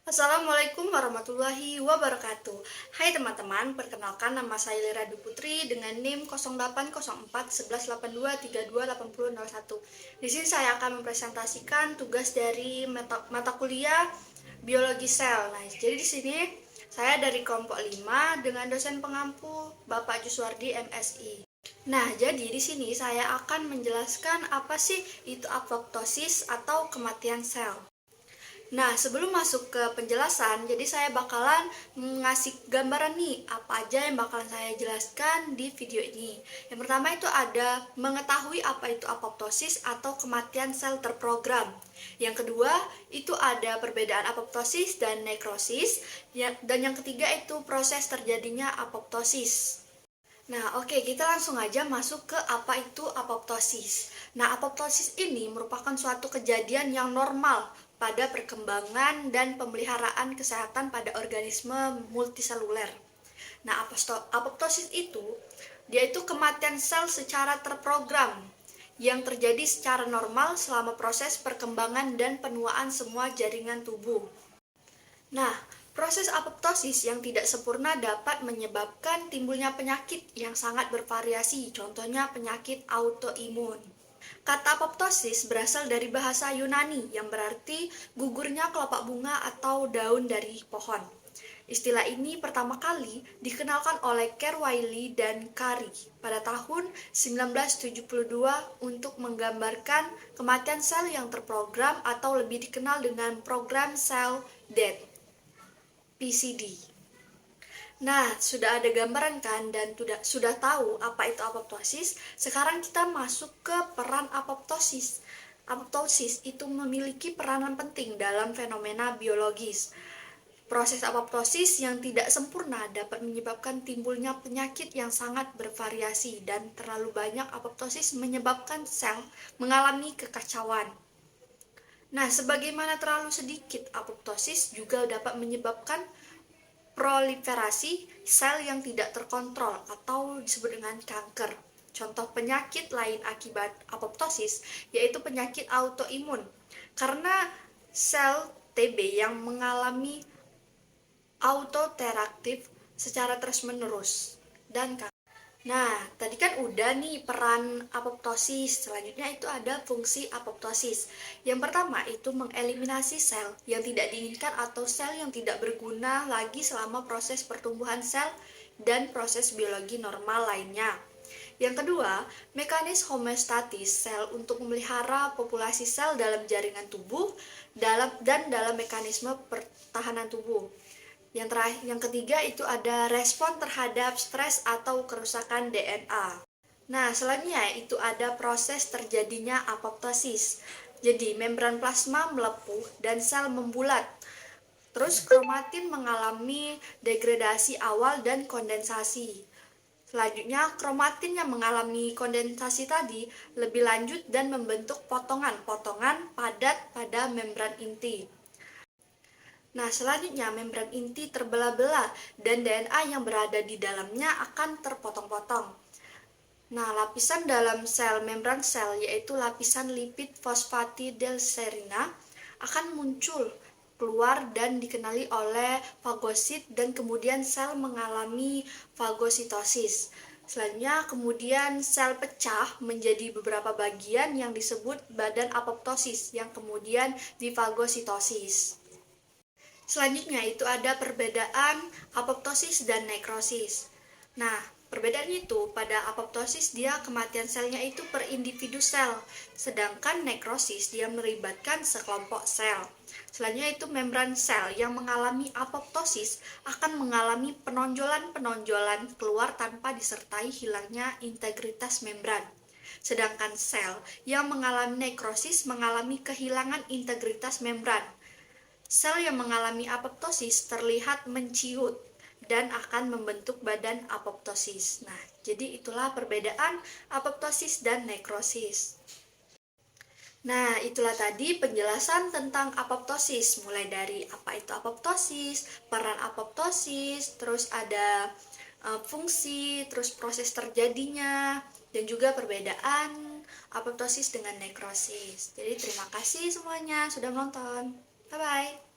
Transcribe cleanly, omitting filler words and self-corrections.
Assalamualaikum warahmatullahi wabarakatuh. Hai teman-teman, perkenalkan nama saya Lira Dwi Putri dengan NIM 0804 1182 328001. Di sini saya akan mempresentasikan tugas dari mata kuliah biologi sel. Nah, jadi di sini saya dari kelompok 5 dengan dosen pengampu Bapak Juswardi MSI. Nah, jadi di sini saya akan menjelaskan apa sih itu apoptosis atau kematian sel. Nah, sebelum masuk ke penjelasan, jadi saya bakalan ngasih gambaran nih, apa aja yang bakalan saya jelaskan di video ini. Yang pertama itu ada mengetahui apa itu apoptosis atau kematian sel terprogram. Yang kedua, itu ada perbedaan apoptosis dan nekrosis. Dan yang ketiga itu proses terjadinya apoptosis. Nah, oke, kita langsung aja masuk ke apa itu apoptosis. Nah, apoptosis ini merupakan suatu kejadian yang normal pada perkembangan dan pemeliharaan kesehatan pada organisme multiseluler. Nah, apoptosis itu dia itu kematian sel secara terprogram yang terjadi secara normal selama proses perkembangan dan penuaan semua jaringan tubuh. Nah, proses apoptosis yang tidak sempurna dapat menyebabkan timbulnya penyakit yang sangat bervariasi, contohnya penyakit autoimun. Kata apoptosis berasal dari bahasa Yunani yang berarti gugurnya kelopak bunga atau daun dari pohon. Istilah ini pertama kali dikenalkan oleh Kerr-Wiley dan Carey pada tahun 1972 untuk menggambarkan kematian sel yang terprogram atau lebih dikenal dengan program cell death. PCD. Nah, sudah ada gambaran kan dan sudah tahu apa itu apoptosis. Sekarang kita masuk ke peran apoptosis. Apoptosis itu memiliki peranan penting dalam fenomena biologis. Proses apoptosis yang tidak sempurna dapat menyebabkan timbulnya penyakit yang sangat bervariasi dan terlalu banyak apoptosis menyebabkan sel mengalami kekacauan. Nah, sebagaimana terlalu sedikit apoptosis juga dapat menyebabkan proliferasi sel yang tidak terkontrol atau disebut dengan kanker. Contoh penyakit lain akibat apoptosis yaitu penyakit autoimun karena sel TB yang mengalami autoreaktif secara terus-menerus dan kanker. Nah, tadi kan udah nih peran apoptosis. Selanjutnya itu ada fungsi apoptosis. Yang pertama itu mengeliminasi sel yang tidak diinginkan atau sel yang tidak berguna lagi selama proses pertumbuhan sel dan proses biologi normal lainnya. Yang kedua, mekanisme homeostatis sel untuk memelihara populasi sel dalam jaringan tubuh dan dalam mekanisme pertahanan tubuh. Yang ketiga itu ada respon terhadap stres atau kerusakan DNA. Nah, selanjutnya itu ada proses terjadinya apoptosis. Jadi, membran plasma melepuh dan sel membulat. Terus kromatin mengalami degradasi awal dan kondensasi. Selanjutnya, kromatin yang mengalami kondensasi tadi lebih lanjut dan membentuk potongan-potongan padat pada membran inti. Nah, selanjutnya membran inti terbelah-belah dan DNA yang berada di dalamnya akan terpotong-potong. Nah, lapisan dalam sel membran sel yaitu lapisan lipid fosfatidilserina akan muncul keluar dan dikenali oleh fagosit dan kemudian sel mengalami fagositosis. Selanjutnya kemudian sel pecah menjadi beberapa bagian yang disebut badan apoptosis yang kemudian difagositosis. Selanjutnya itu ada perbedaan apoptosis dan nekrosis. Nah, perbedaan itu pada apoptosis dia kematian selnya itu per individu sel, sedangkan nekrosis dia melibatkan sekelompok sel. Selanjutnya itu membran sel yang mengalami apoptosis akan mengalami penonjolan-penonjolan keluar tanpa disertai hilangnya integritas membran. Sedangkan sel yang mengalami nekrosis mengalami kehilangan integritas membran. Sel yang mengalami apoptosis terlihat menciut dan akan membentuk badan apoptosis. Nah, jadi itulah perbedaan apoptosis dan nekrosis. Nah, itulah tadi penjelasan tentang apoptosis, mulai dari apa itu apoptosis, peran apoptosis, terus ada fungsi, terus proses terjadinya, dan juga perbedaan apoptosis dengan nekrosis. Jadi terima kasih semuanya sudah menonton. Bye-bye.